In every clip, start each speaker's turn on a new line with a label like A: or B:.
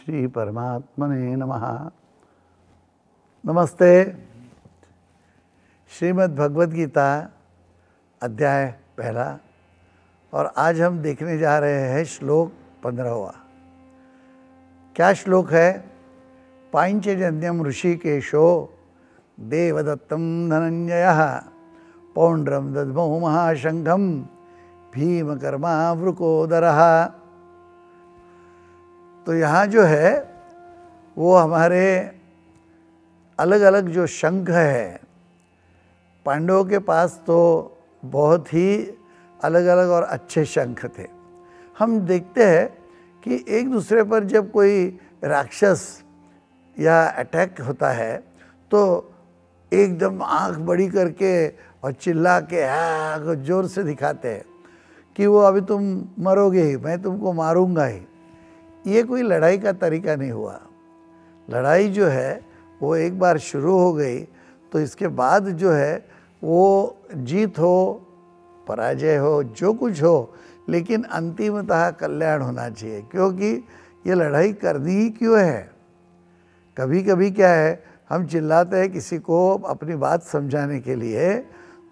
A: श्री परमात्मने नमः। नमस्ते। श्रीमद् भगवद गीता अध्याय पहला और आज हम देखने जा रहे हैं श्लोक 15वां। क्या श्लोक है? पांचजन्यम ऋषिकेशो देवदत्तं धनंजयः पौंड्रम दद्मौ महाशंखम भीमकर्मावृकोदरः। तो यहाँ जो है वो हमारे अलग अलग जो शंख है, पांडवों के पास तो बहुत ही अलग अलग और अच्छे शंख थे। हम देखते हैं कि एक दूसरे पर जब कोई राक्षस या अटैक होता है तो एकदम आंख बड़ी करके और चिल्ला के जोर से दिखाते हैं कि वो अभी तुम मरोगे ही, मैं तुमको मारूंगा ही। ये कोई लड़ाई का तरीका नहीं हुआ। लड़ाई जो है वो एक बार शुरू हो गई तो इसके बाद जो है वो जीत हो पराजय हो जो कुछ हो, लेकिन अंतिमतः कल्याण होना चाहिए। क्योंकि ये लड़ाई करनी ही क्यों है? कभी कभी क्या है, हम चिल्लाते हैं किसी को अपनी बात समझाने के लिए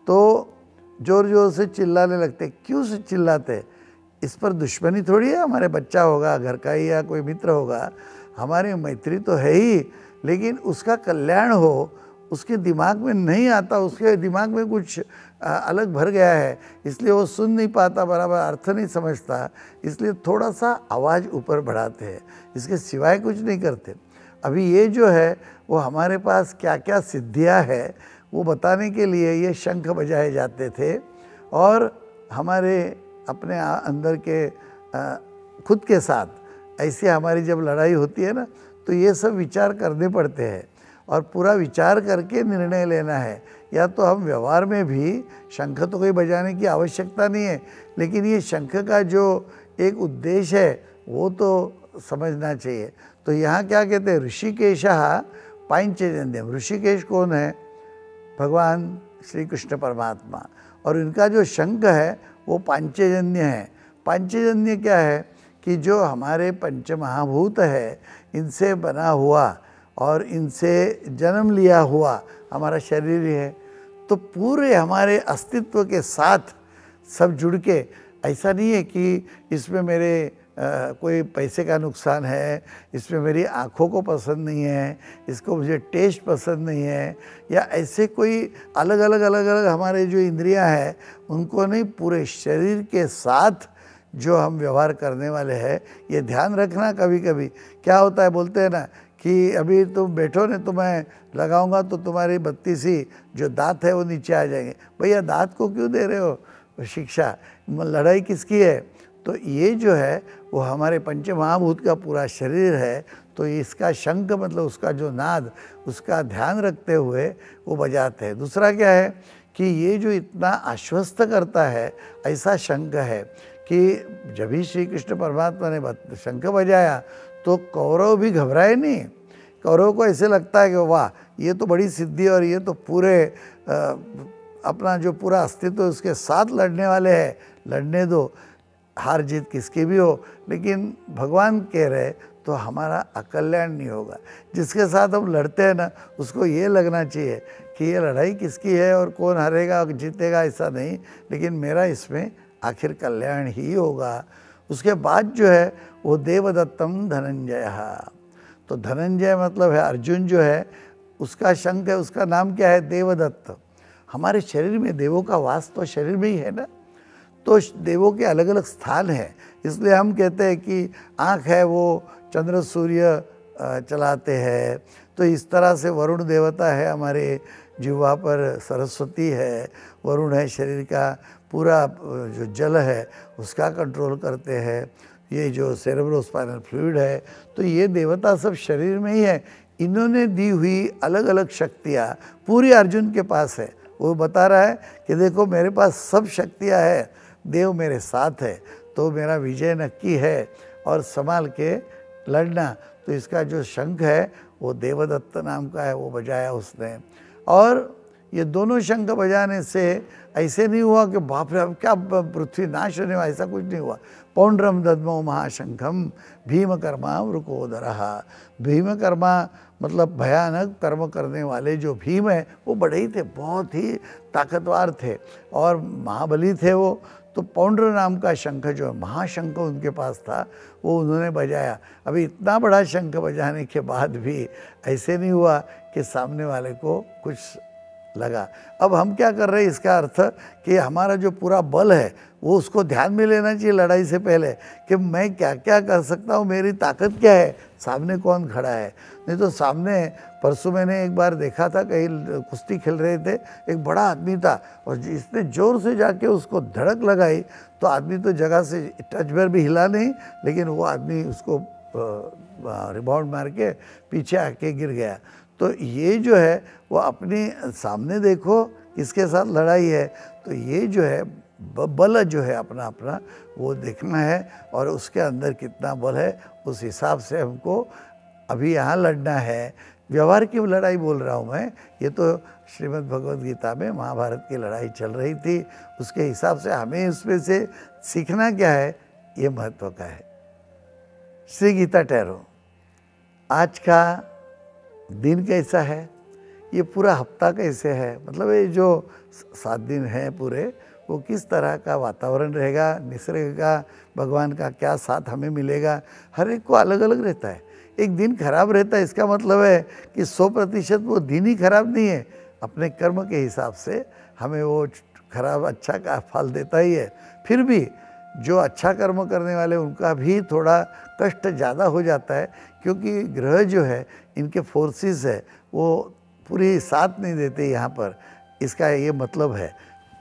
A: तो जोर जोर से चिल्लाने लगते। क्यों से चिल्लाते? इस पर दुश्मनी थोड़ी है, हमारे बच्चा होगा, घर का ही या कोई मित्र होगा, हमारी मैत्री तो है ही, लेकिन उसका कल्याण हो उसके दिमाग में नहीं आता। उसके दिमाग में कुछ अलग भर गया है, इसलिए वो सुन नहीं पाता, बराबर अर्थ नहीं समझता, इसलिए थोड़ा सा आवाज़ ऊपर बढ़ाते हैं, इसके सिवाय कुछ नहीं करते। अभी ये जो है वो हमारे पास क्या क्या सिद्धियाँ है वो बताने के लिए ये शंख बजाए जाते थे। और हमारे अपने अंदर के खुद के साथ ऐसे हमारी जब लड़ाई होती है ना, तो ये सब विचार करने पड़ते हैं और पूरा विचार करके निर्णय लेना है। या तो हम व्यवहार में भी शंख तो कोई बजाने की आवश्यकता नहीं है, लेकिन ये शंख का जो एक उद्देश्य है वो तो समझना चाहिए। तो यहाँ क्या कहते हैं? ऋषिकेशः पांचजन्यम। ऋषिकेश कौन है? भगवान श्री कृष्ण परमात्मा। और इनका जो शंख है वो पांचजन्य है। पांचजन्य क्या है कि जो हमारे पंचमहाभूत है इनसे बना हुआ और इनसे जन्म लिया हुआ हमारा शरीर है। तो पूरे हमारे अस्तित्व के साथ सब जुड़ के, ऐसा नहीं है कि इसमें मेरे कोई पैसे का नुकसान है, इसमें मेरी आँखों को पसंद नहीं है, इसको मुझे टेस्ट पसंद नहीं है, या ऐसे कोई अलग अलग हमारे जो इंद्रियां हैं उनको नहीं, पूरे शरीर के साथ जो हम व्यवहार करने वाले हैं। ये ध्यान रखना। कभी कभी क्या होता है, बोलते हैं ना कि अभी तुम बैठो ने तो मैं लगाऊंगा तो तुम्हारी 32 जो दांत है वो नीचे आ जाएंगे। भैया दांत को क्यों दे रहे हो शिक्षा? लड़ाई किसकी है? तो ये जो है वो हमारे पंचमहाभूत का पूरा शरीर है। तो इसका शंख मतलब उसका जो नाद, उसका ध्यान रखते हुए वो बजाते हैं। दूसरा क्या है कि ये जो इतना आश्वस्त करता है ऐसा शंख है कि जब ही श्री कृष्ण परमात्मा ने शंख बजाया तो कौरव भी घबराए नहीं। कौरव को ऐसे लगता है कि वाह, ये तो बड़ी सिद्धि और ये तो पूरे अपना जो पूरा अस्तित्व उसके साथ लड़ने वाले हैं, लड़ने दो, हार जीत किसकी भी हो, लेकिन भगवान कह रहे तो हमारा अकल्याण नहीं होगा। जिसके साथ हम लड़ते हैं ना उसको ये लगना चाहिए कि ये लड़ाई किसकी है और कौन हारेगा और जीतेगा, ऐसा नहीं, लेकिन मेरा इसमें आखिर कल्याण ही होगा। उसके बाद जो है वो देवदत्तम धनंजय। तो धनंजय मतलब है अर्जुन जो है उसका शंख है, उसका नाम क्या है? देवदत्त। हमारे शरीर में देवों का वास तो शरीर में ही है ना, तो देवों के अलग अलग स्थान है। इसलिए हम कहते हैं कि आँख है वो चंद्र सूर्य चलाते हैं। तो इस तरह से वरुण देवता है, हमारे जिह्वा पर सरस्वती है, वरुण है शरीर का पूरा जो जल है उसका कंट्रोल करते हैं। ये जो सेरेब्रोस्पाइनल फ्लूइड है, तो ये देवता सब शरीर में ही है। इन्होंने दी हुई अलग अलग शक्तियाँ पूरी अर्जुन के पास है। वो बता रहा है कि देखो मेरे पास सब शक्तियाँ है, देव मेरे साथ है, तो मेरा विजय नक्की है और संभाल के लड़ना। तो इसका जो शंख है वो देवदत्त नाम का है, वो बजाया उसने। और ये दोनों शंख बजाने से ऐसे नहीं हुआ कि बाप रे अब क्या पृथ्वी नाश होने वाला, ऐसा कुछ नहीं हुआ। पौंड्रम दद्मो महाशंखम भीमकर्मा वृकोदरः। भीमकर्मा मतलब भयानक कर्म करने वाले जो भीम है वो बड़े ही थे, बहुत ही ताकतवर थे और महाबली थे वो। तो पौंड्र नाम का शंख जो है महाशंख उनके पास था, वो उन्होंने बजाया। अभी इतना बड़ा शंख बजाने के बाद भी ऐसे नहीं हुआ कि सामने वाले को कुछ लगा। अब हम क्या कर रहे हैं, इसका अर्थ कि हमारा जो पूरा बल है वो उसको ध्यान में लेना चाहिए लड़ाई से पहले कि मैं क्या क्या कर सकता हूँ, मेरी ताकत क्या है, सामने कौन खड़ा है। नहीं तो सामने परसों मैंने एक बार देखा था, कहीं कुश्ती खेल रहे थे, एक बड़ा आदमी था और इसने ज़ोर से जाके उसको धड़क लगाई तो आदमी तो जगह से टच भर भी हिला नहीं, लेकिन वो आदमी उसको रिबाउंड मार के पीछे आके गिर गया। तो ये जो है वो अपनी सामने देखो किसके साथ लड़ाई है, तो ये जो है बल जो है अपना अपना वो देखना है और उसके अंदर कितना बल है उस हिसाब से हमको अभी यहाँ लड़ना है। व्यवहार की लड़ाई बोल रहा हूँ मैं, ये तो श्रीमद् भगवद गीता में महाभारत की लड़ाई चल रही थी, उसके हिसाब से हमें उसमें से सीखना क्या है ये महत्व का है। श्री गीता टैरो, आज का दिन कैसा है, ये पूरा हफ्ता कैसे है, मतलब ये जो 7 दिन हैं पूरे, वो किस तरह का वातावरण रहेगा, निसर्ग का भगवान का क्या साथ हमें मिलेगा, हर एक को अलग अलग रहता है। एक दिन खराब रहता है इसका मतलब है कि 100% वो दिन ही खराब नहीं है, अपने कर्म के हिसाब से हमें वो खराब अच्छा का फल देता ही है। फिर भी जो अच्छा कर्म करने वाले उनका भी थोड़ा कष्ट ज़्यादा हो जाता है, क्योंकि ग्रह जो है इनके फोर्सेस है वो पूरी साथ नहीं देते यहाँ पर, इसका ये मतलब है।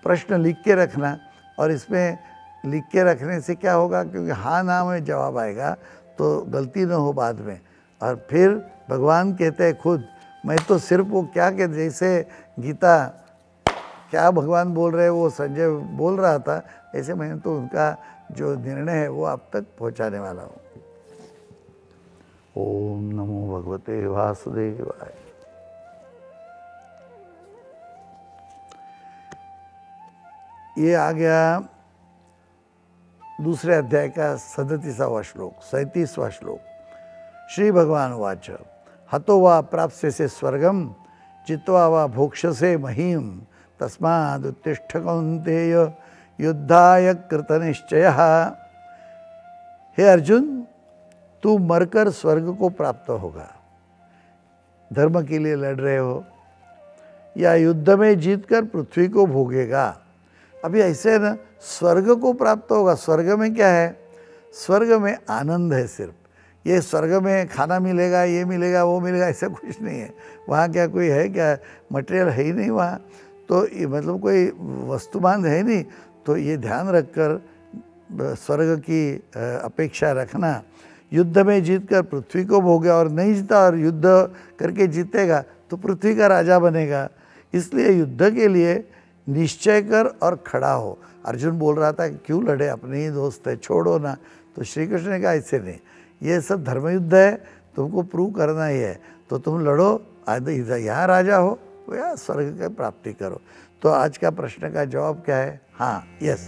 A: प्रश्न लिख के रखना, और इसमें लिख के रखने से क्या होगा, क्योंकि हाँ ना में जवाब आएगा तो गलती न हो बाद में। और फिर भगवान कहते हैं खुद, मैं तो सिर्फ वो क्या कहते, जैसे गीता क्या भगवान बोल रहे हैं वो संजय बोल रहा था, ऐसे मैंने तो उनका जो निर्णय है वो आप तक पहुंचाने वाला हूँ। ओम नमो भगवते वासुदेवाय। ये आ गया दूसरे अध्याय का 37वां श्लोक, 37वां श्लोक। श्री भगवान वाच, हतो वा प्राप्स्यसे स्वर्गम जित्वा वा भोक्ष्यसे महीम तस्मादुत्तिष्ठ कौन्तेय युद्धाय कृतनिश्चयः। हे अर्जुन, तू मरकर स्वर्ग को प्राप्त होगा, धर्म के लिए लड़ रहे हो, या युद्ध में जीतकर पृथ्वी को भोगेगा। अभी ऐसे है ना, स्वर्ग को प्राप्त होगा। स्वर्ग में क्या है, स्वर्ग में आनंद है सिर्फ। ये स्वर्ग में खाना मिलेगा, ये मिलेगा, वो मिलेगा, ऐसा कुछ नहीं है। वहाँ क्या कोई है क्या, मटेरियल है ही नहीं वहाँ, तो ये मतलब कोई वस्तुमान है नहीं। तो ये ध्यान रखकर स्वर्ग की अपेक्षा रखना। युद्ध में जीतकर पृथ्वी को भोगे, और नहीं जीता और युद्ध करके जीतेगा तो पृथ्वी का राजा बनेगा। इसलिए युद्ध के लिए निश्चय कर और खड़ा हो। अर्जुन बोल रहा था कि क्यों लड़े, अपने ही दोस्त है, छोड़ो ना। तो श्री कृष्ण ने कहा ऐसे नहीं, ये सब धर्मयुद्ध है, तुमको प्रूव करना ही है, तो तुम लड़ो, इधर यहाँ राजा हो या स्वर्ग की प्राप्ति करो। तो आज का प्रश्न का जवाब क्या है, हाँ, यस।